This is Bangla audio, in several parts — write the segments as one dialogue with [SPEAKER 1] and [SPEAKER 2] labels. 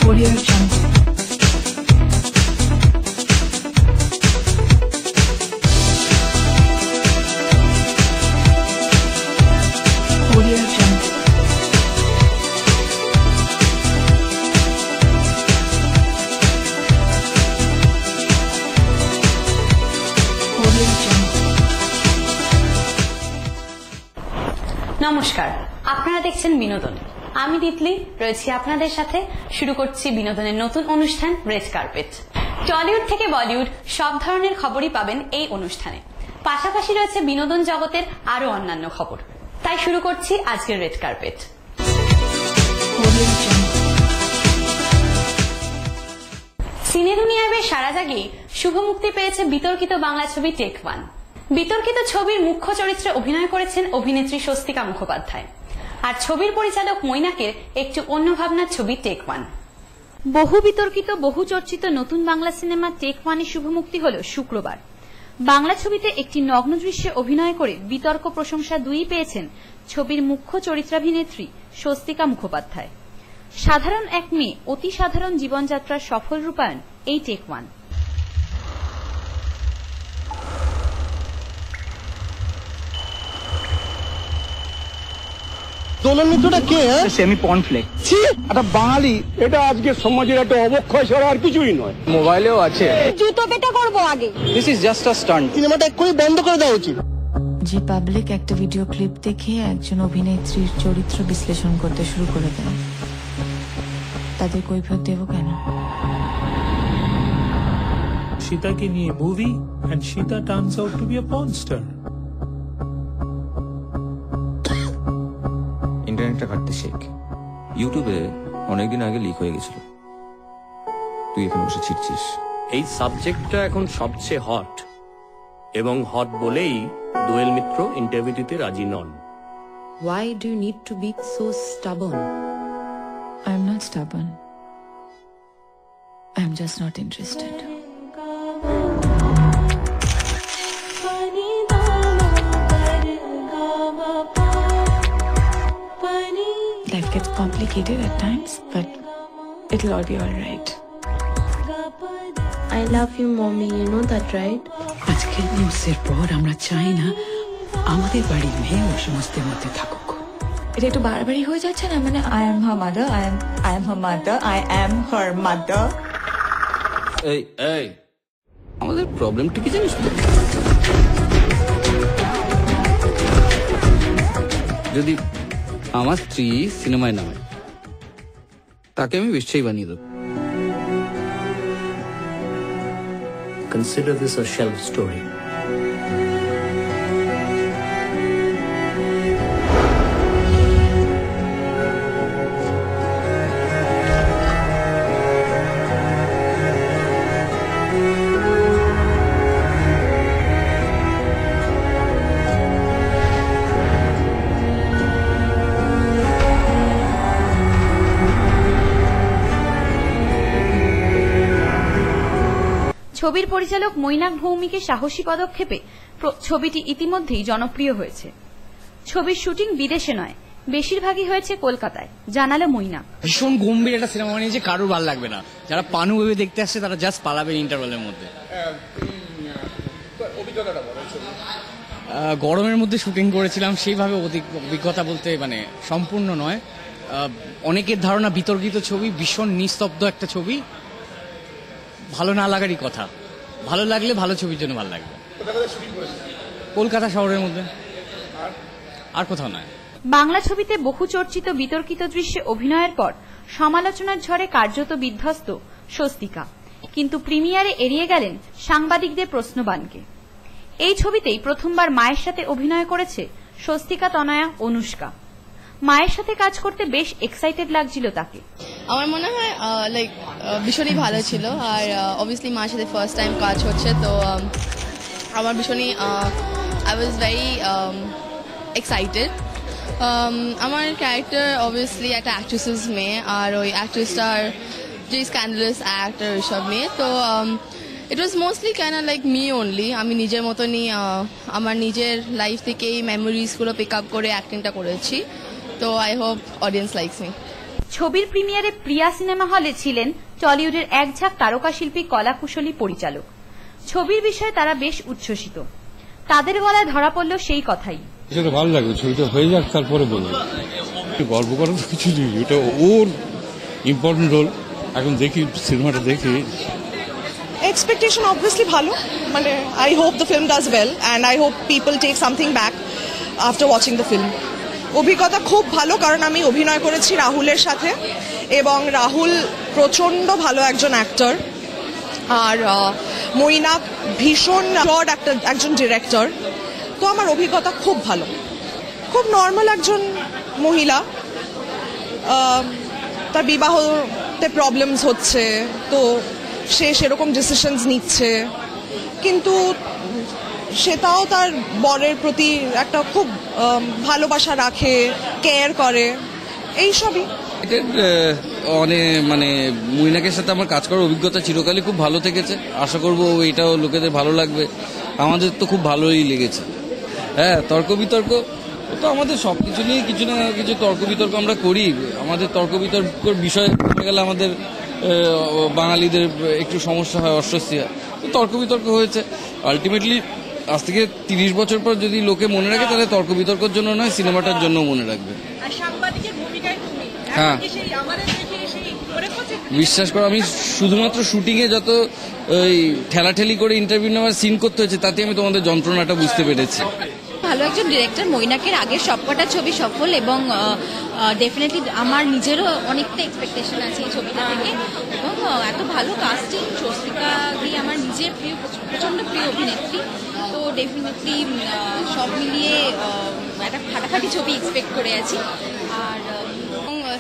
[SPEAKER 1] Audio Jungle. Audio Jungle. Audio Jungle.
[SPEAKER 2] নমস্কার, আপনারা দেখছেন বিনোদন। আমি তিতলি রয়েছি আপনাদের সাথে। শুরু করছি বিনোদনের নতুন অনুষ্ঠান রেড কার্পেট। টলিউড থেকে বলিউড সব ধরনের খবরই পাবেন এই অনুষ্ঠানে। পাশাপাশি রয়েছে বিনোদন জগতের আরো অন্যান্য খবর। তাই শুরু করছি আজকের রেড কার্পেট। সিনে দুনিয়ায় বেশ সাড়া জাগিয়ে শুভ মুক্তি পেয়েছে বিতর্কিত বাংলা ছবি টেক ওয়ান। বিতর্কিত ছবির মুখ্য চরিত্রে অভিনয় করেছেন অভিনেত্রী স্বস্তিকা মুখোপাধ্যায়। আর ছবির পরিচালক মৈনাকের একটু অন্য ভাবনার ছবি টেক ওয়ান। বহু বিতর্কিত বহু চর্চিত নতুন বাংলা সিনেমা টেক ওয়ানের শুভমুক্তি হল শুক্রবার। বাংলা ছবিতে একটি নগ্ন দৃশ্যে অভিনয় করে বিতর্ক প্রশংসা দুই পেয়েছেন ছবির মুখ্য চরিত্রাভিনেত্রী স্বস্তিকা মুখোপাধ্যায়। সাধারণ এক মেয়ে অতি সাধারণ জীবনযাত্রার সফল রূপায়ণ এই টেক ওয়ান।
[SPEAKER 3] দোলন মিত্রটা কে?
[SPEAKER 4] সেমি পর্নফ্লেক।
[SPEAKER 3] ছি, একটা বাঙালি। এটা আজকে সমাজের একটা অবক্ষয় ছাড়া আর কিছুই নয়।
[SPEAKER 4] মোবাইলেও আছে।
[SPEAKER 5] জুতো পেটা করবো আগে।
[SPEAKER 4] This is just a stunt.
[SPEAKER 3] সিনেমাটা এক্ষুনি বন্ধ করে দেওয়া উচিত।
[SPEAKER 1] জি পাবলিক একটা ভিডিও ক্লিপ দেখে একজন অভিনেত্রীর চরিত্র বিশ্লেষণ করতে শুরু করে দেন। তাদের কৈফিয়ত দেব কেন?
[SPEAKER 6] সীতাকে নিয়ে movie and Sita turns out to be a porn star.
[SPEAKER 7] ইন্টারনেটটা ঘাটতে শেখ। ইউটিউবে অনেকদিন আগে লিক হয়ে গেছিল, তুই এখানে বসে ছিটছিস।
[SPEAKER 8] এই সাবজেক্টটা এখন সবচেয়ে হট, এবং হট বলেই দোয়েল মিত্র ইন্টারভিউতে রাজি নন।
[SPEAKER 9] Why do you need to be so stubborn?
[SPEAKER 1] I'm not stubborn. I'm just not interested. Life gets complicated at times, but it'll all be all right.
[SPEAKER 5] I love you, mommy. You know that, right?
[SPEAKER 10] আজকের নিউজের পর আমরা চাই না আমাদের বাড়ির মেয়ে অসমস্তের মধ্যে থাকুক।
[SPEAKER 1] এটা একটু বাড়াবাড়ি হয়ে যাচ্ছে না? মানে I am her mother, I am her mother, I am her mother.
[SPEAKER 7] এই এই আমাদের প্রবলেমটা কি জানিস তো? যদি আমার স্ত্রী সিনেমায় নামে, তাকে আমি বিশ্বাসই বানিয়ে দেবো।
[SPEAKER 8] Consider this a shelf story.
[SPEAKER 2] ছবির পরিচালক মৈনাক ভৌমিকের সাহসী পদক্ষেপে ছবিটি ইতিমধ্যেই জনপ্রিয় হয়েছে। ছবির শুটিং বিদেশে নয়, বেশিরভাগই হয়েছে কলকাতায়, জানালো মৈনাক।
[SPEAKER 4] ভীষণ গম্ভীর একটা সিনেমা বানিয়েছে, কারোর ভালো লাগবে না। যারা পানু ভেবে দেখতে আসছে তারা জাস্ট পালাবে ইন্টারভেলের মধ্যে। গরমের মধ্যে শুটিং করেছিলাম, সেইভাবে অভিজ্ঞতা বলতে মানে সম্পূর্ণ নয়। অনেকের ধারণা বিতর্কিত ছবি, ভীষণ নিস্তব্ধ একটা ছবি। ভালো না লাগারই কথা, ভালো লাগলে ভালো ছবির জন্য ভালো লাগবে। কলকাতা শহরের মধ্যে, আর কোথাও নয়।
[SPEAKER 2] বাংলা ছবিতে বহু চর্চিত বিতর্কিত দৃশ্যে অভিনয়ের পর সমালোচনার ঝড়ে কার্যত বিধ্বস্ত স্বস্তিকা, কিন্তু প্রিমিয়ারে এড়িয়ে গেলেন সাংবাদিকদের প্রশ্নবাণকে। এই ছবিতেই প্রথমবার মায়ের সাথে অভিনয় করেছে স্বস্তিকা তনয়া অনুষ্কা। মায়ের সাথে কাজ করতে বেশ এক্সাইটেড লাগছিল তাকে।
[SPEAKER 5] আমার মনে হয় লাইক ভীষণই ভালো ছিল, আর অবভিয়াসলি মার সাথে ফার্স্ট টাইম কাজ হচ্ছে, তো আমার ভীষণই আই ওয়াজ ভেরি এক্সাইটেড। আমার ক্যারেক্টার অবভিয়াসলি একটা অ্যাক্ট্রেসেস মেয়ে, আর ওই অ্যাক্ট্রেসটার যে স্ক্যান্ডালাস অ্যাক্ট আর ওইসব নিয়ে, তো it was mostly kind of like me only. আমি নিজের মতনই আমার নিজের লাইফ থেকেই মেমোরিজগুলো পিক আপ করে অ্যাক্টিংটা করেছি, তো I hope audience likes me.
[SPEAKER 2] ছবির প্রিমিয়ারে প্রিয়া সিনেমা হলে ছিলেন টলিউডের একঝাঁক তারকা শিল্পী, কলাকুশলী, পরিচালক। ছবির বিষয়ে তারা বেশ উচ্ছ্বসিত। তাদের গলায় ধরা পড়ল সেই কথাই।
[SPEAKER 3] সেটা ভালো লাগবে, ছবিটা হয়ে যাক তারপরে বলবো। গল্প করার তো কিছু নেই, এটা ওর ইম্পর্টেন্ট রোল। এখন দেখি সিনেমাটা দেখি।
[SPEAKER 11] Expectation obviously ভালো, মানে I hope the film does well and I hope people take something back after watching the film. অভিজ্ঞতা খুব ভালো, কারণ আমি অভিনয় করেছি রাহুলের সাথে এবং রাহুল প্রচন্ড ভালো একজন অ্যাক্টর, আর মৈনাক ভীষণ ব্রড একজন ডিরেক্টর। তো আমার অভিজ্ঞতা খুব ভালো। খুব নর্মাল একজন মহিলা, তার বিবাহতে প্রবলেমস হচ্ছে, তো সে সেরকম ডিসিশনস নিচ্ছে, কিন্তু সেটাও তার বরের প্রতি একটা খুব ভালোবাসা রাখে, কেয়ার করে, এইসবই।
[SPEAKER 12] অনেক মানে মৈনাকের সাথে আমার কাজ করার অভিজ্ঞতা চিরকালই খুব ভালো থেকেছে। আশা করবো এটাও লোকেদের ভালো লাগবে। আমাদের তো খুব ভালোই লেগেছে। হ্যাঁ, তর্ক বিতর্ক তো আমাদের সবকিছু নিয়ে কিছু না কিছু তর্ক বিতর্ক আমরা করি। আমাদের তর্ক বিতর্কর বিষয় বলতে গেলে আমাদের বাঙালিদের একটু সমস্যা হয়, অস্বস্তি হয়। তো তর্ক বিতর্ক হয়েছে। আলটিমেটলি আজ থেকে 30 বছর পর যদি লোকে মনে রাখে, তাহলে তর্ক বিতর্কের জন্য নয়, সিনেমাটার জন্য মনে রাখবে। হ্যাঁ, বিশ্বাস করো, আমি শুধুমাত্র শুটিংয়ে যত ওই ঠেলাঠেলি করে ইন্টারভিউ নেওয়ার সিন করতে হয়েছে, তাতে আমি তোমাদের যন্ত্রণাটা বুঝতে পেরেছি।
[SPEAKER 13] ভালো একজন ডিরেক্টর। মৈনাকের আগের সবকটা ছবি সফল এবং ডেফিনেটলি আমার নিজেরও অনেকটা এক্সপেকটেশন আছে এই ছবিটা থেকে, এবং এত ভালো কাস্টিং। স্বস্তিকা দি আমার নিজের প্রিয়, প্রচণ্ড প্রিয় অভিনেত্রী। তো ডেফিনেটলি সব মিলিয়ে একটা ফাটাফাটি ছবি এক্সপেক্ট করে আছি। আর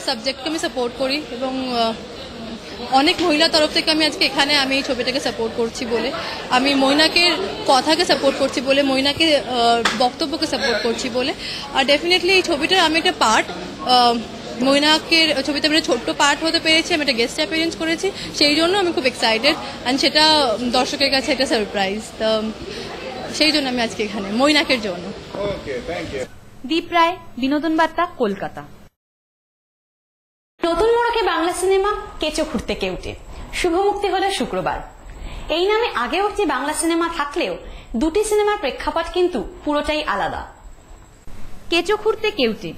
[SPEAKER 13] সাবজেক্টকে আমি সাপোর্ট করি এবং অনেক মহিলার তরফ থেকে আমি আজকে এখানে আমি এই ছবিটাকে সাপোর্ট করছি বলে, আমি মৈনাকের কথাকে সাপোর্ট করছি বলে, মৈনাকের বক্তব্যকে সাপোর্ট করছি বলে। আর ডেফিনেটলি এই ছবিটার আমি একটা পার্ট, মৈনাকের ছবিতে আমি একটা ছোট্ট পার্ট হতে পেরেছি, আমি একটা গেস্ট অ্যাপিয়ারেন্স করেছি, সেই জন্য আমি খুব এক্সাইটেড। অ্যান্ড সেটা দর্শকের কাছে একটা সারপ্রাইজ। তো সেই জন্য আমি আজকে এখানে মৈনাকের জন্য।
[SPEAKER 2] দীপ রায়, বিনোদন বার্তা, কলকাতা। নতুন মোড়কে বাংলা সিনেমা কেঁচো খুঁড়তে কেউটে শুভ মুক্তি হলো শুক্রবার। এই নামে আগে উঠতি বাংলা সিনেমা থাকলেও দুটি সিনেমার প্রেক্ষাপট কিন্তু পুরোটাই আলাদা। কেঁচো খুঁড়তে কেউটে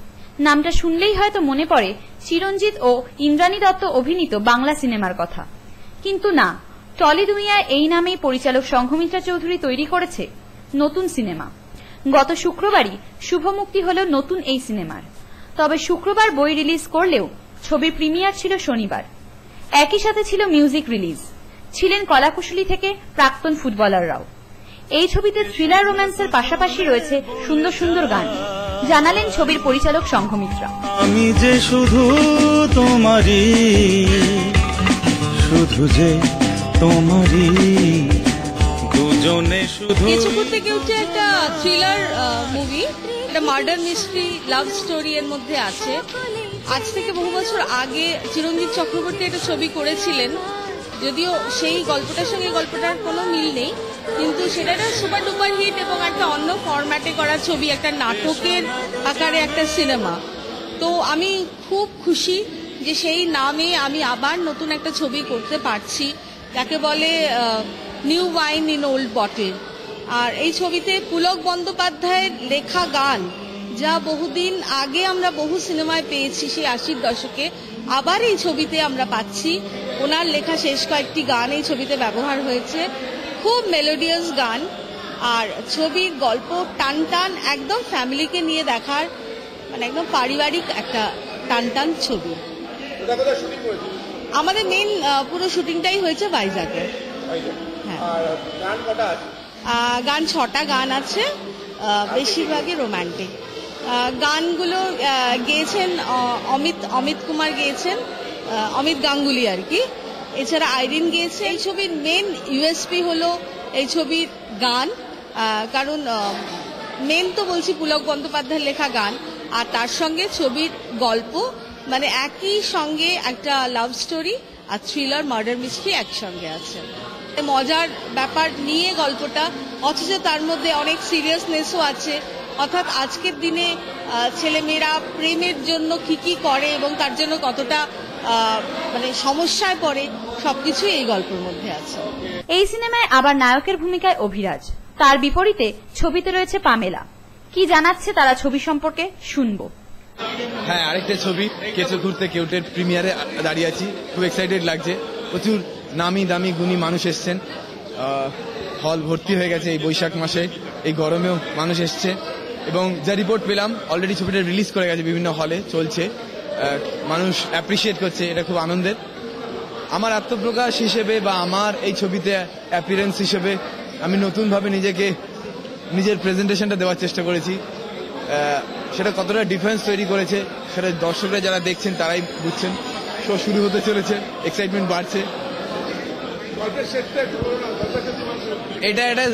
[SPEAKER 2] নামটা শুনলেই হয়তো মনে পড়ে চিরঞ্জিত ও ইন্দ্রাণী দত্ত অভিনীত বাংলা সিনেমার কথা, কিন্তু না, টলি দুনিয়ায় এই নামেই পরিচালক সংঘমিত্রা চৌধুরী তৈরি করেছে নতুন সিনেমা। গত শুক্রবারই শুভ মুক্তি হলো নতুন এই সিনেমার। তবে শুক্রবার বই রিলিজ করলেও ছবির প্রিমিয়ার ছিল শনিবার। একই সাথে ছিল মিউজিক রিলিজ, ছিলেন কলাকুশলী থেকে প্রাক্তন ফুটবলাররাও। এই ছবিতে থ্রিলার রোম্যান্সের পাশাপাশি রয়েছে সুন্দর সুন্দর গান, জানালেন ছবির পরিচালক সংঘমিত্রা।
[SPEAKER 14] আমি যে শুধু তোমারই, শুধু যে তোমারই, দুজনে শুধু।
[SPEAKER 15] কেঁচো খুঁড়তে কেউটে একটা থ্রিলার মুভি, একটা মার্ডার মিস্ট্রি লাভ স্টোরি এর মধ্যে আছে। আজ থেকে বহু বছর আগে চিরঞ্জিত চক্রবর্তী একটা ছবি করেছিলেন, যদিও সেই গল্পটার সঙ্গে গল্পটার কোনো মিল নেই, কিন্তু সেটা একটা সুপার ডুপার হিট এবং একটা অন্য ফরম্যাটে করা ছবি, একটা নাটকের আকারে একটা সিনেমা। তো আমি খুব খুশি যে সেই নামে আমি আবার নতুন একটা ছবি করতে পারছি, যাকে বলে new wine in old bottle. আর এই ছবিতে পুলক বন্দ্যোপাধ্যায়ের লেখা গান, যা বহুদিন আগে আমরা বহু সিনেমায় পেয়েছি সেই 80-র দশকে, আবার এই ছবিতে আমরা পাচ্ছি। ওনার লেখা শেষ কয়েকটি গান এই ছবিতে ব্যবহার হয়েছে, খুব মেলোডিয়াস গান। আর ছবির গল্প টান টান, একদম ফ্যামিলিকে নিয়ে দেখার, মানে একদম পারিবারিক একটা টান টান ছবি। আমাদের মেন পুরো শুটিংটাই হয়েছে ভাইজাগে। হ্যাঁ, গান 6টা গান আছে, বেশিরভাগই রোম্যান্টিক। গানগুলো গেয়েছেন অমিত কুমার গেয়েছেন, অমিত গাঙ্গুলি আর কি, এছাড়া আইরিন গেয়েছে। এই ছবির মেন ইউএসপি হলো এই ছবির গান, কারণ মেন তো বলছি পুলক বন্দ্যোপাধ্যায়ের লেখা গান, আর তার সঙ্গে ছবির গল্প, মানে একই সঙ্গে একটা লাভ স্টোরি আর থ্রিলার মার্ডার মিস্ট্রি একসঙ্গে আছে। মজার ব্যাপার নিয়ে গল্পটা, অথচ তার মধ্যে অনেক সিরিয়াসনেসও আছে, অর্থাৎ আজকের দিনে ছেলেমেয়েরা প্রেমের জন্য কি করে এবং তার জন্য কতটা মানে সমস্যায় পড়ে, সবকিছুই এই গল্পের মধ্যে আছে।
[SPEAKER 2] এই সিনেমায় আবার নায়কের ভূমিকায় অভিরাজ, তার বিপরীতে ছবিতে রয়েছে পামেলা। কি জানাচ্ছে তারা ছবি সম্পর্কে শুনবো।
[SPEAKER 16] হ্যাঁ, আরেকটা ছবি কেঁচো ঘুরতে কেউটের প্রিমিয়ারে দাঁড়িয়ে আছি, খুব এক্সাইটেড লাগছে। প্রচুর নামি দামি গুণী মানুষ এসছেন, হল ভর্তি হয়ে গেছে এই বৈশাখ মাসে, এই গরমেও মানুষ এসছে। এবং যা রিপোর্ট পেলাম, অলরেডি ছবিটা রিলিজ করে গেছে, বিভিন্ন হলে চলছে, মানুষ অ্যাপ্রিসিয়েট করছে, এটা খুব আনন্দের। আমার আত্মপ্রকাশ হিসেবে বা আমার এই ছবিতে অ্যাপিয়ারেন্স হিসেবে আমি নতুনভাবে নিজের প্রেজেন্টেশনটা দেওয়ার চেষ্টা করেছি। সেটা কতটা ডিফারেন্স তৈরি করেছে সেটা দর্শকরা যারা দেখছেন তারাই বুঝছেন। শো শুরু হতে চলেছে, এক্সাইটমেন্ট বাড়ছে। এটা একটা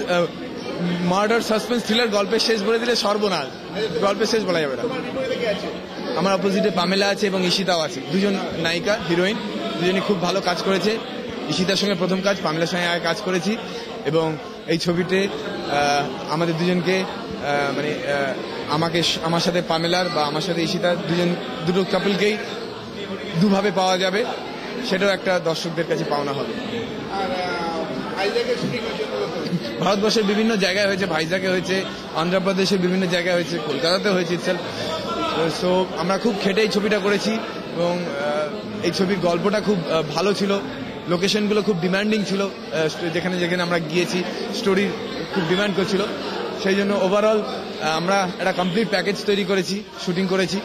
[SPEAKER 16] মার্ডার সাসপেন্স থ্রিলার, গল্পের শেষ বলে দিলে সর্বনাশ, গল্পের শেষ বলা যাবে না। আমার অপোজিটে পামেলা আছে এবং ঈশিতাও আছে, দুজন নায়িকা হিরোইন, দুজনই খুব ভালো কাজ করেছে। ঈশিতার সঙ্গে প্রথম কাজ, পামেলার সঙ্গে আগে কাজ করেছি। এবং এই ছবিতে আমাদের দুজনকে মানে আমার সাথে পামেলার বা আমার সাথে ঈশিতার দুটো কাপলকেই দুভাবে পাওয়া যাবে, সেটাও একটা দর্শকদের কাছে পাওনা হবে। ভারতবর্ষের বিভিন্ন জায়গায় হয়েছে, ভাইজাকে হয়েছে, অন্ধ্রপ্রদেশের বিভিন্ন জায়গায় হয়েছে, কলকাতাতে হয়েছে। সো আমরা খুব খেটে এই ছবিটা করেছি এবং এই ছবির গল্পটা খুব ভালো ছিল, লোকেশনগুলো খুব ডিমান্ডিং ছিল, যেখানে যেখানে আমরা গিয়েছি স্টোরি খুব ডিমান্ড করছিল। সেই জন্য ওভারঅল আমরা একটা কমপ্লিট প্যাকেজ তৈরি করেছি, শুটিং করেছি,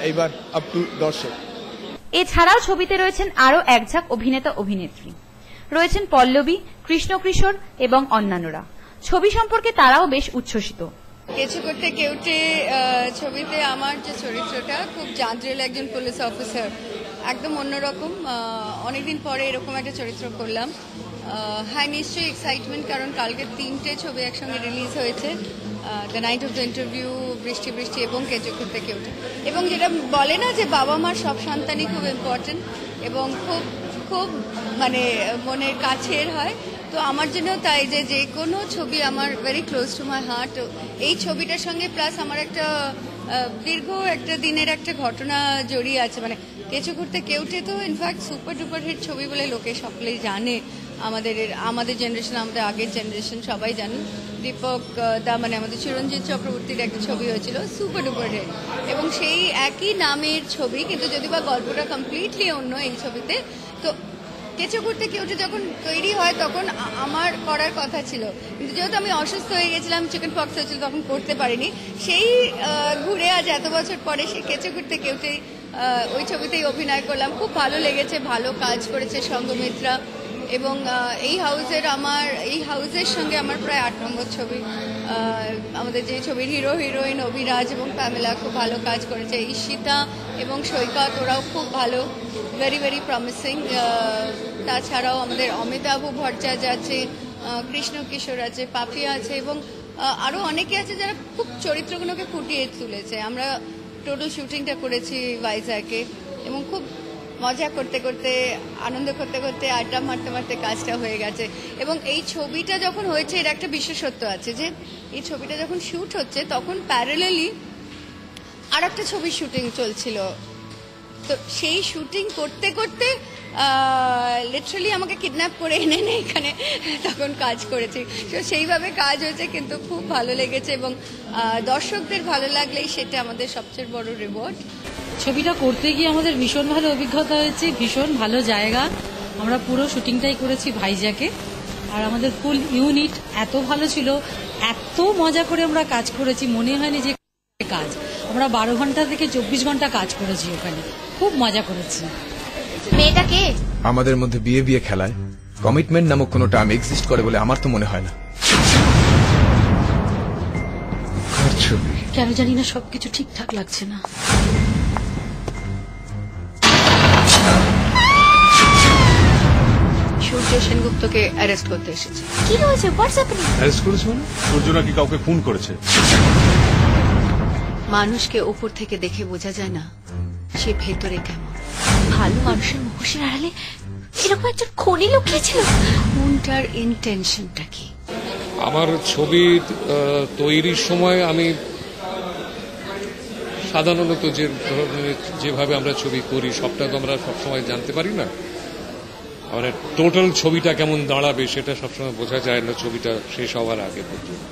[SPEAKER 16] এইবার আপ টু দর্শক।
[SPEAKER 2] এছাড়াও ছবিতে রয়েছেন আরো এক ঝাঁক অভিনেতা অভিনেত্রী, রয়েছেন পল্লবী, কৃষ্ণ কিশোর এবং অন্যান্যরা। ছবি সম্পর্কে তারাও বেশ উচ্ছ্বসিত।
[SPEAKER 17] কেঁচো করতে কেউটে ছবিতে আমার যে চরিত্রটা খুব জাদ্রেল একজন পুলিশ অফিসার, একদম অন্যরকম। অনেকদিন পরে এরকম একটা চরিত্র করলাম। হ্যাঁ, নিশ্চয়ই এক্সাইটমেন্ট, কারণ কালকে 3টে ছবি একসঙ্গে রিলিজ হয়েছে, the night of the interview, বৃষ্টি বৃষ্টি এবং কেঁচো করতে কেউটে। এবং যেটা বলে না যে বাবা মার সব সন্তানই খুব ইম্পর্টেন্ট এবং খুব খুব মানে মনের কাছের হয়। তো আমার জন্য তাই যে কোনো ছবি আমার very close to my heart. এই ছবিটার সঙ্গে প্লাস আমার একটা দীর্ঘ একটা দিনের একটা ঘটনা জড়িয়ে আছে। মানে কেঁচো করতে কেউটে তো ইনফ্যাক্ট সুপার ডুপার হিট ছবি বলে লোকে সকলেই জানে, আমাদের জেনারেশন, আমাদের আগের জেনারেশন সবাই জানেন। দীপক দা মানে আমাদের চিরঞ্জিত চক্রবর্তীর একটা ছবি হয়েছিল সুপার ডুপার হিট, এবং সেই একই নামের ছবি, কিন্তু যদি বা গল্পটা কমপ্লিটলি অন্য এই ছবিতে। তো কেঁচো করতে কেউটে যখন তৈরি হয় তখন আমার করার কথা ছিল, কিন্তু যেহেতু আমি অসুস্থ হয়ে গেছিলাম, চিকেন পক্স হয়েছিল, তখন করতে পারিনি। সেই ঘুরে আজ এত বছর পরে সেই কেঁচো করতে কেউটে ওই ছবিতেই অভিনয় করলাম। খুব ভালো লেগেছে, ভালো কাজ করেছে সঙ্গমিত্রা। এবং এই হাউসের সঙ্গে আমার প্রায় 8 নম্বর ছবি। আমাদের যে ছবির হিরো হিরোইন অভিরাজ এবং পামেলা খুব ভালো কাজ করেছে। ঈশিতা এবং সৈকত ওরাও খুব ভালো, ভেরি ভেরি প্রমিসিং। তাছাড়াও আমাদের অমিতাভ ভট্টাচার্য আছে, কৃষ্ণ কিশোর আছে, পাপিয়া আছে এবং আরও অনেকে আছে যারা খুব চরিত্রগুলোকে ফুটিয়ে তুলেছে। আমরা টোটাল শুটিংটা করেছি ভাইজ্যাগে এবং খুব মজা করতে করতে, আনন্দ করতে করতে, আড্ডা মারতে মারতে কাজটা হয়ে গেছে। এবং এই ছবিটা যখন হয়েছে, এর একটা বিশেষত্ব আছে যে এই ছবিটা যখন শুট হচ্ছে তখন প্যারালেলি আর একটা ছবির শুটিং চলছিল। তো সেই শুটিং করতে করতে লিটারালি আমাকে কিডন্যাপ করে এনে এখানে তখন কাজ করেছি। তো সেইভাবে কাজ হয়েছে, কিন্তু খুব ভালো লেগেছে এবং দর্শকদের ভালো লাগলেই সেটা আমাদের সবচেয়ে বড় রিওয়ার্ড।
[SPEAKER 18] ছবিটা করতে গিয়ে আমাদের ভীষণ ভালো অভিজ্ঞতা হয়েছে, ভীষণ ভালো জায়গা। আমরা পুরো শুটিংটাই করেছি ভাইজ্যাকে, আর আমাদের ফুল ইউনিট এত ভালো ছিল, এত মজা করে আমরা কাজ করেছি, মনে হয়নি যে কাজ। আমরা 12 ঘন্টা থেকে 24 ঘন্টা কাজ করেছি ওখানে, খুব মজা করেছি।
[SPEAKER 2] মেয়েটা কে?
[SPEAKER 19] আমাদের মধ্যে বিয়ে খেলায় কমিটমেন্ট নামক কোনো টার্ম এক্সিস্ট করে বলে আমার তো মনে হয় না।
[SPEAKER 18] কেন জানি না সবকিছু ঠিকঠাক লাগছে না।
[SPEAKER 17] সূর্য সেনগুপ্তকে অ্যারেস্ট করতে এসেছে।
[SPEAKER 2] কি হয়েছে? What's happening?
[SPEAKER 20] অ্যারেস্ট করেছে মানে? সূর্য নাকি কাউকে খুন করেছে।
[SPEAKER 17] মানুষকে উপর থেকে দেখে বোঝা যায় না সে ভেতরে কেমন।
[SPEAKER 2] ভালো মানুষের মুখোশের আড়ালে এরকম একজন খুনি লুকিয়েছিল।
[SPEAKER 17] কোনটার ইন্টেনশনটা কি?
[SPEAKER 3] আমার ছবি তৈরির সময় আমি
[SPEAKER 21] সাধারণত যে ধরনের যেভাবে আমরা ছবি করি সবটা তো আমরা সবসময় জানতে পারি না, মানে টোটাল ছবিটা কেমন দাঁড়াবে সেটা সবসময় বোঝা যায় না ছবিটা শেষ হওয়ার আগে পর্যন্ত।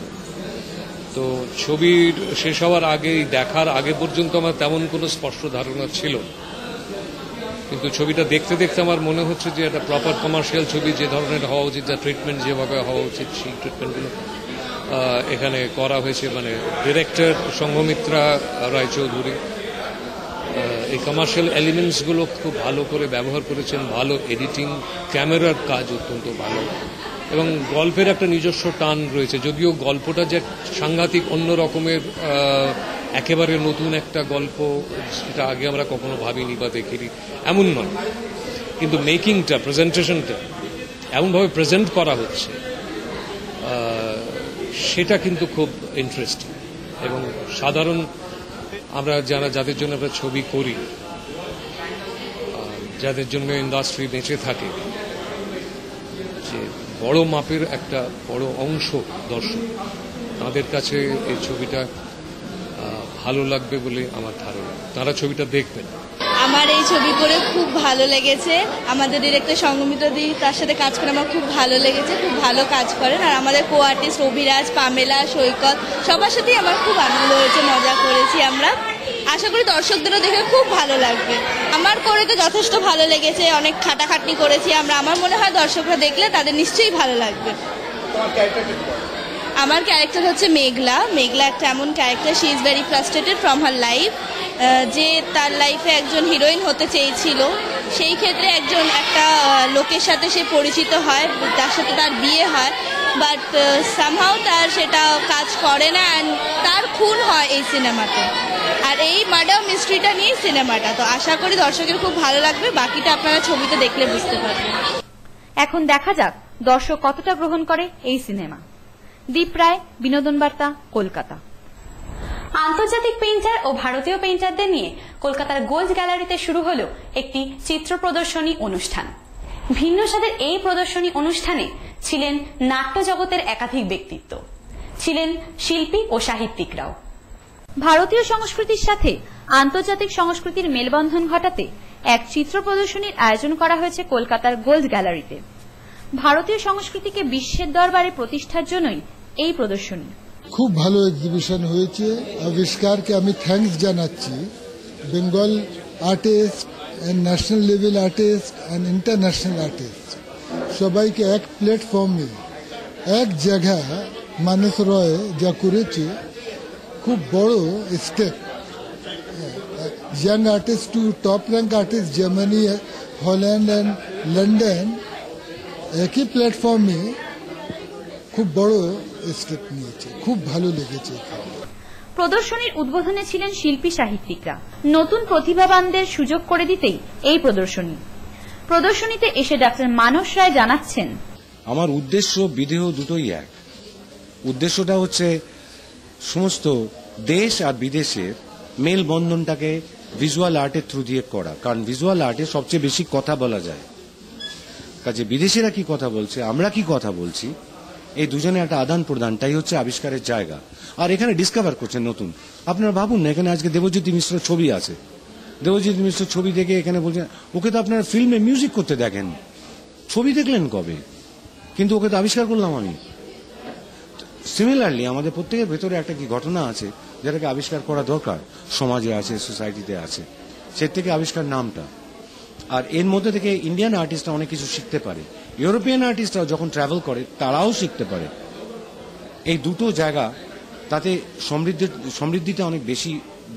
[SPEAKER 21] তো ছবির শেষ হওয়ার আগে, দেখার আগে পর্যন্ত আমার তেমন কোনো স্পষ্ট ধারণা ছিল, কিন্তু ছবিটা দেখতে দেখতে আমার মনে হচ্ছে যে একটা প্রপার কমার্শিয়াল ছবি যে ধরনের হওয়া উচিত, যা ট্রিটমেন্ট যেভাবে হওয়া উচিত সেই ট্রিটমেন্টগুলো এখানে করা হয়েছে। মানে ডিরেক্টর সংঘমিত্রা রায়চৌধুরী এই কমার্শিয়াল এলিমেন্টসগুলো খুব ভালো করে ব্যবহার করেছেন, ভালো এডিটিং, ক্যামেরার কাজ অত্যন্ত ভালো, এবং গল্পের একটা নিজস্ব টান রয়েছে। যদিও গল্পটা যে সাংঘাতিক অন্য রকমের একেবারে নতুন একটা গল্প, সেটা আগে আমরা কখনো ভাবিনি বা দেখিনি এমন নয়, কিন্তু মেকিংটা, প্রেজেন্টেশনটা এমনভাবে প্রেজেন্ট করা হচ্ছে সেটা কিন্তু খুব ইন্টারেস্টিং। এবং সাধারণ আমরা যাদের জন্য আমরা ছবি করি, যাদের জন্য ইন্ডাস্ট্রি বেঁচে থাকে, যে বড় মাপের একটা বড় অংশ দর্শক, তাদের কাছে এই ছবিটা ভালো লাগবে বলে আমার ধারণা। তারা ছবিটা দেখবেন।
[SPEAKER 5] আমার এই ছবি করে খুব ভালো লেগেছে। আমাদের ডিরেক্টর সংঘমিত্রা দি, তার সাথে কাজ করে আমার খুব ভালো লেগেছে, খুব ভালো কাজ করেন। আর আমাদের কো আর্টিস্ট অভিরাজ, পামেলা, সৈকত, সবার সাথেই আমার খুব আনন্দ হয়েছে, মজা করেছি আমরা। আশা করি দর্শকদেরও দেখে খুব ভালো লাগবে। আমার করে তো যথেষ্ট ভালো লেগেছে, অনেক খাটাখাটনি করেছি আমরা। আমার মনে হয় দর্শকরা দেখলে তাদের নিশ্চয়ই ভালো লাগবে। আমার ক্যারেক্টার হচ্ছে মেঘলা। মেঘলা একটা এমন character, she is very frustrated from her life. যে তার লাইফে একজন হিরোইন হতে চেয়েছিল, সেই ক্ষেত্রে একটা লোকের সাথে সে পরিচিত হয়, তার সাথে তার বিয়ে হয়, বাট সামহাও তার সেটা কাজ করে না, অ্যান্ড তার খুন হয় এই সিনেমাতে। আর এই মার্ডার মিস্ট্রিটা নিয়ে সিনেমাটা, তো আশা করি দর্শকের খুব ভালো লাগবে। বাকিটা আপনারা ছবিতে দেখলে বুঝতে পারবেন।
[SPEAKER 2] এখন দেখা যাক দর্শক কতটা গ্রহণ করে এই সিনেমা। দীপ রায়, বিনোদন বার্তা, কলকাতা। আন্তর্জাতিক পেইন্টার ও ভারতীয় পেইন্টারদের নিয়ে কলকাতার গোল্ড গ্যালারিতে শুরু হলো একটি চিত্র প্রদর্শনী অনুষ্ঠান। ভিন্ন স্বাদের এই প্রদর্শনী অনুষ্ঠানে ছিলেন নাট্য জগতের একাধিক ব্যক্তিত্ব, ছিলেন শিল্পী ও সাহিত্যিকরাও। ভারতীয় সংস্কৃতির সাথে আন্তর্জাতিক সংস্কৃতির মেলবন্ধন ঘটাতে এক চিত্র প্রদর্শনীর আয়োজন করা হয়েছে কলকাতার গোল্ড গ্যালারিতে। ভারতীয় সংস্কৃতিকে বিশ্বের দরবারে প্রতিষ্ঠার জন্যই এই প্রদর্শনী।
[SPEAKER 22] খুব ভালো এক্সিবিশন হয়েছে। আবিষ্কারকে আমি থ্যাঙ্কস জানাচ্ছি। Bengal artist and national level artist and international artist সবাইকে এক প্ল্যাটফর্মে, এক জায়গা মানস রয় যা করেছে, খুব বড় step. young artists to top rank artists, Germany, Holland and London, একই প্ল্যাটফর্মে খুব বড় স্টেপ নিয়েছে। খুব ভালো লেগেছে।
[SPEAKER 2] প্রদর্শনীর উদ্বোধনে ছিলেন শিল্পী সাহিত্যিকরা। নতুন প্রতিভাবানদের সুযোগ করে দিতেই এই প্রদর্শনীতে এসে ডাক্তার মানস রায় জানাচ্ছেন,
[SPEAKER 23] আমার উদ্দেশ্য বিদেহ দুটোই এক। উদ্দেশ্যটা হচ্ছে সমস্ত দেশ আর বিদেশের মেলবন্ধনটাকে ভিজুয়াল আর্টের থ্রু দিয়ে করা, কারণ ভিজুয়াল আর্টে সবচেয়ে বেশি কথা বলা যায়। কাজে বিদেশিরা কি কথা বলছে, আমরা কি কথা বলছি, এই দুজনে একটা আদান প্রদানটাই হচ্ছে আবিষ্কারের জায়গা। আর এখানে ডিসকভার করছেন নতুন। আপনারা ভাবুন না, এখানে আজকে দেবজ্যোতি মিশ্র ছবি আছে, দেবজ্যোতি মিশ্র ছবি দেখে এখানে বলছেন, ওকে তো আপনারা ফিল্মে মিউজিক করতে দেখেন, ছবি দেখলেন কবে? কিন্তু ওকে তো আবিষ্কার করলাম আমি। সিমিলারলি আমাদের প্রত্যেকের ভেতরে একটা কি ঘটনা আছে যেটাকে আবিষ্কার করা দরকার, সমাজে আছে, সোসাইটিতে আছে, সে থেকে আবিষ্কার নামটা। আর এর মধ্যে থেকে ইন্ডিয়ান আর্টিস্টরা অনেক কিছু শিখতে পারে, ইউরোপিয়ান আর্টিস্টরাও যখন ট্রাভেল করে তারাও শিখতে পারে। এই দুটো জায়গা, তাতে সমৃদ্ধিটা অনেক বেশি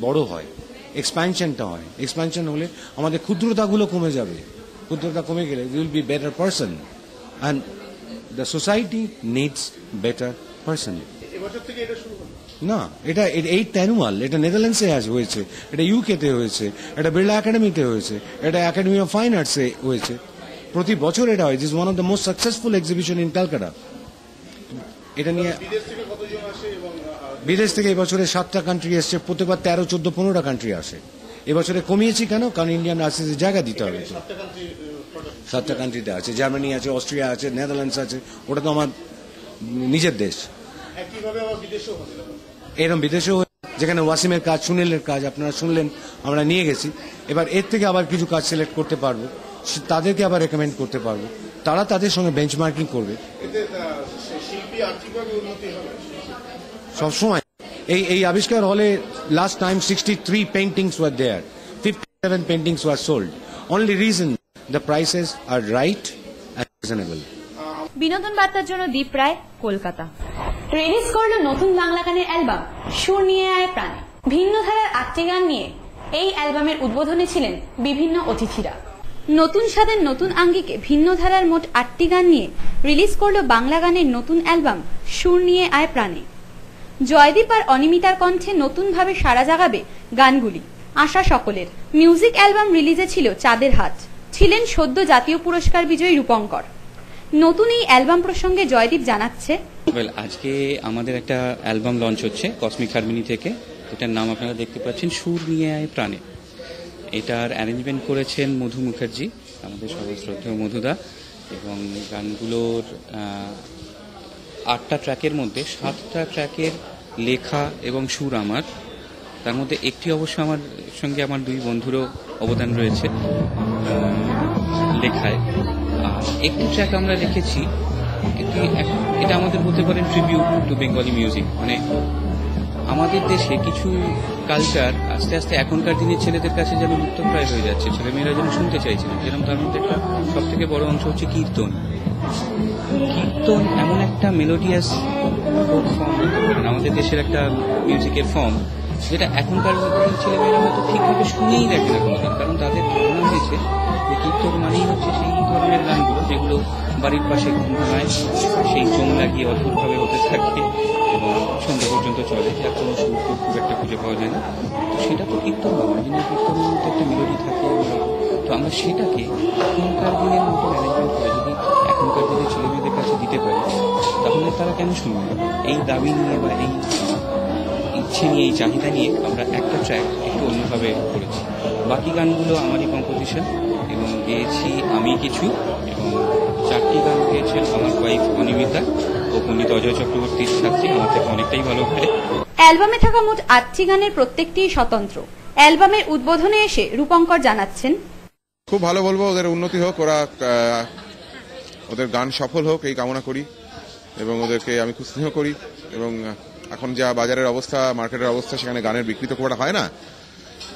[SPEAKER 23] বড় হয়, এক্সপ্যানশনটা হয়। এক্সপ্যানশন হলে আমাদের ক্ষুদ্রতাগুলো কমে যাবে, ক্ষুদ্রতা কমে গেলে will be better person, and the society needs better person. না, এটা 8th অ্যানুয়াল, এটা নেদারল্যান্ডসে হয়েছে, এটা ইউকেতে হয়েছে, এটা বিড়লা একাডেমিতে হয়েছে, এটা একাডেমি অফ ফাইন আর্টসে হয়েছে। প্রতি বছর এটা হয়। This one of the most successful exhibition in Calcutta. এটা নিয়ে বিদেশ থেকে এবছরে 7টা কান্ট্রি এসছে, প্রত্যেকবার 13, 14, 15টা কান্ট্রি আসে। এবছরে কমিয়েছি কেন? কারণ ইন্ডিয়ান আর্টিস্টের জায়গা দিতে হবে। 7টা কান্ট্রিতে আছে, জার্মানি আছে, অস্ট্রিয়া আছে, নেদারল্যান্ডস আছে। ওটা তো আমার নিজের দেশ। এরকম বিদেশেও যেখানে ওয়াসিমের কাজ, সুনীলের কাজ আপনারা শুনলেন, আমরা নিয়ে গেছি। এবার এর থেকে আবার কিছু কাজ সিলেক্ট করতে পারবো, তাদেরকে আবার রেকমেন্ড করতে পারবো, তারা তাদের সঙ্গে বেঞ্চমার্কিং করবে সবসময়। এই আবিষ্কার হলে last time 63 paintings were there, 57 paintings were sold. Only reason the prices are right and reasonable.
[SPEAKER 2] বিনোদন বার্তার জন্য দীপ রায়, কলকাতা। রিলিজ করলো নতুন বাংলা গানের অ্যালবাম সুর নিয়ে আয় প্রাণে। ভিন্ন ধারার 8টি গান নিয়ে এই অ্যালবামের উদ্বোধনে ছিলেন বিভিন্ন অতিথিরা। নতুন স্বাদের নতুন আঙ্গিকে ভিন্ন ধারার মোট 8টি গান নিয়ে রিলিজ করলো বাংলা গানের নতুন অ্যালবাম সুর নিয়ে আয় প্রাণে। জয়দীপ আর অনিমিতার কণ্ঠে নতুনভাবে সাড়া জাগাবে গানগুলি, আশা সকলের। মিউজিক অ্যালবাম রিলিজে ছিল চাঁদের হাত, ছিলেন সদ্য জাতীয় পুরস্কার বিজয়ী রূপঙ্কর। নতুন এই অ্যালবাম প্রসঙ্গে জয়দীপ জানাচ্ছে,
[SPEAKER 6] আজকে আমাদের একটা অ্যালবাম লঞ্চ হচ্ছে কসমিক হারমোনি থেকে। এটার নাম আপনারা দেখতে পাচ্ছেন সুর নিয়ে আয় প্রাণে। এটার অ্যারেঞ্জমেন্ট করেছেন মধু মুখার্জি, আমাদের সর্বশ্রদ্ধেয় মধুদা, এবং গানগুলোর 8টা ট্র্যাকের মধ্যে 7টা ট্র্যাকের লেখা এবং সুর আমার, তার মধ্যে একটি অবশ্য আমার সঙ্গে আমার 2 বন্ধুরও অবদান রয়েছে লেখায়। আর একটি ট্র্যাক আমরা লিখেছি, এটা আমাদের বলতে পারেন ট্রিবিউট টু বেঙ্গলি মিউজিক। মানে আমাদের দেশে কিছু কালচার আস্তে আস্তে এখনকার দিনের ছেলেদের কাছে যেন লুপ্তপ্রায় হয়ে যাচ্ছে, ছেলেমেয়েরা যেন শুনতে চাইছে না। যেরকম তার মধ্যে একটা সব থেকে বড় অংশ হচ্ছে কীর্তন। কীর্তন এমন একটা মেলোডিয়াস ফর্ম, আমাদের দেশের একটা মিউজিকের ফর্ম, যেটা এখনকার ছেলেমেয়েরা হয়তো ঠিকভাবে শুনেই দেখে না কোনোদিন। কারণ তাদের ধারণা হয়েছে যে কীর্তন মানেই হচ্ছে সেই ধরনের গানগুলো যেগুলো বাড়ির পাশে ঘুমায়, সেই জম লাগিয়ে অদ্ভুতভাবে হতে থাকে এবং সন্ধ্যা পর্যন্ত চলে, যার কোনো সুর খুব একটা খুঁজে পাওয়া যায় না। তো সেটা তো কীর্তন নয়, যিনি কীর্তনের মধ্যে একটা মেলোডি থাকে। তো আমরা সেটাকে এখনকার দিনের মতো ম্যানেজমেন্ট করে যদি এখনকার দিনের ছেলেমেয়েদের কাছে দিতে পারি, তাহলে তারা কেন শুনবে? এই দাবি নিয়ে বা এই ইচ্ছে নিয়ে, এই চাহিদা নিয়ে আমরা একটা ট্র্যাক একটু অন্যভাবে করেছি। বাকি গানগুলো আমারই কম্পোজিশন এবং গেয়েছি আমি কিছু, এবং 4টি গান গেয়েছেন আমার ওয়াইফ অনিমিতা ও পণ্ডিত অজয় চক্রবর্তীর সাথে, আমার থেকে অনেকটাই ভালো হয়।
[SPEAKER 2] অ্যালবামে থাকা মোট 8টি গানের প্রত্যেকটিই স্বতন্ত্র। অ্যালবামের উদ্বোধনে এসে রূপঙ্কর জানাচ্ছেন,
[SPEAKER 20] খুব ভালো বলবো, ওদের উন্নতি হোক, ওদের গান সফল হোক এই কামনা করি, এবং ওদেরকে আমি খুব স্নেহ করি। এবং এখন যা বাজারের অবস্থা, মার্কেটের অবস্থা, সেখানে গানের বিক্রি তো খুব একটা হয় না।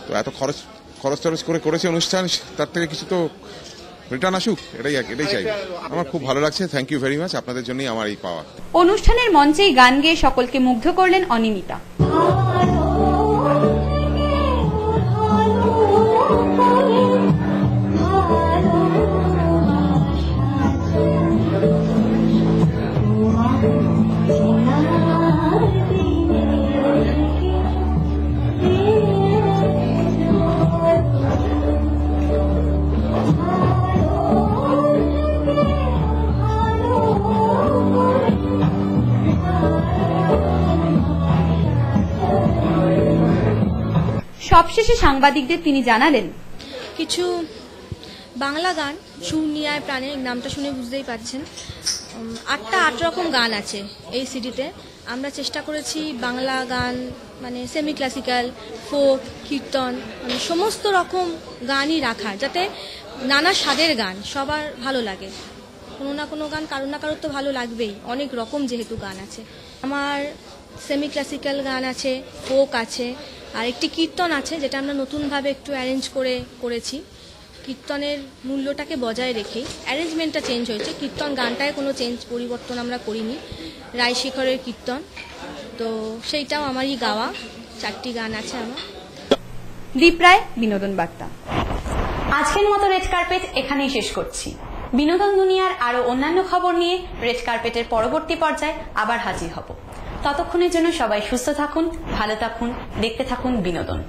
[SPEAKER 20] তো এত খরচ টরচ করে করেছে অনুষ্ঠান, তার থেকে কিছু তো রিটার্ন আসুক, এটাই চাই। আমার খুব ভালো লাগছে, থ্যাংক ইউ ভেরি মাচ, আপনাদের জন্যই আমার এই পাওয়া।
[SPEAKER 2] অনুষ্ঠানের মঞ্চেই গান গেয়ে সকলকে মুগ্ধ করলেন অনিমিতা। সবশেষে সাংবাদিকদের তিনি জানালেন,
[SPEAKER 9] কিছু বাংলা গান সুর নিয়ে আয় প্রাণে, নামটা শুনে বুঝতেই পারছেন। 8 রকম গান আছে এই সিডিতে। আমরা চেষ্টা করেছি বাংলা গান মানে সেমি ক্লাসিক্যাল, ফোক, কীর্তন, মানে সমস্ত রকম গানই রাখার, যাতে নানা স্বাদের গান সবার ভালো লাগে। কোনো না কোনো গান কারো না কারোর তো ভালো লাগবেই, অনেক রকম যেহেতু গান আছে। আমার সেমি ক্লাসিক্যাল গান আছে, ফোক আছে, আর একটি কীর্তন আছে যেটা আমরা নতুনভাবে একটু অ্যারেঞ্জ করেছি। কীর্তনের মূল্যটাকে বজায় রেখেই অ্যারেঞ্জমেন্টটা চেঞ্জ হয়েছে। কীর্তন গানটায় কোনো পরিবর্তন আমরা করিনি। রায়শেখরের কীর্তন, তো সেইটাও আমারই গাওয়া। 4টি গান আছে আমার।
[SPEAKER 2] দীপ রায়, বিনোদন বার্তা। আজকের মতো রেড কার্পেট এখানেই শেষ করছি। বিনোদন দুনিয়ার আরো অন্যান্য খবর নিয়ে রেড কার্পেটের পরবর্তী পর্যায়ে আবার হাজির হব। ততক্ষণের জন্য সবাই সুস্থ থাকুন, ভালো থাকুন, দেখতে থাকুন বিনোদন।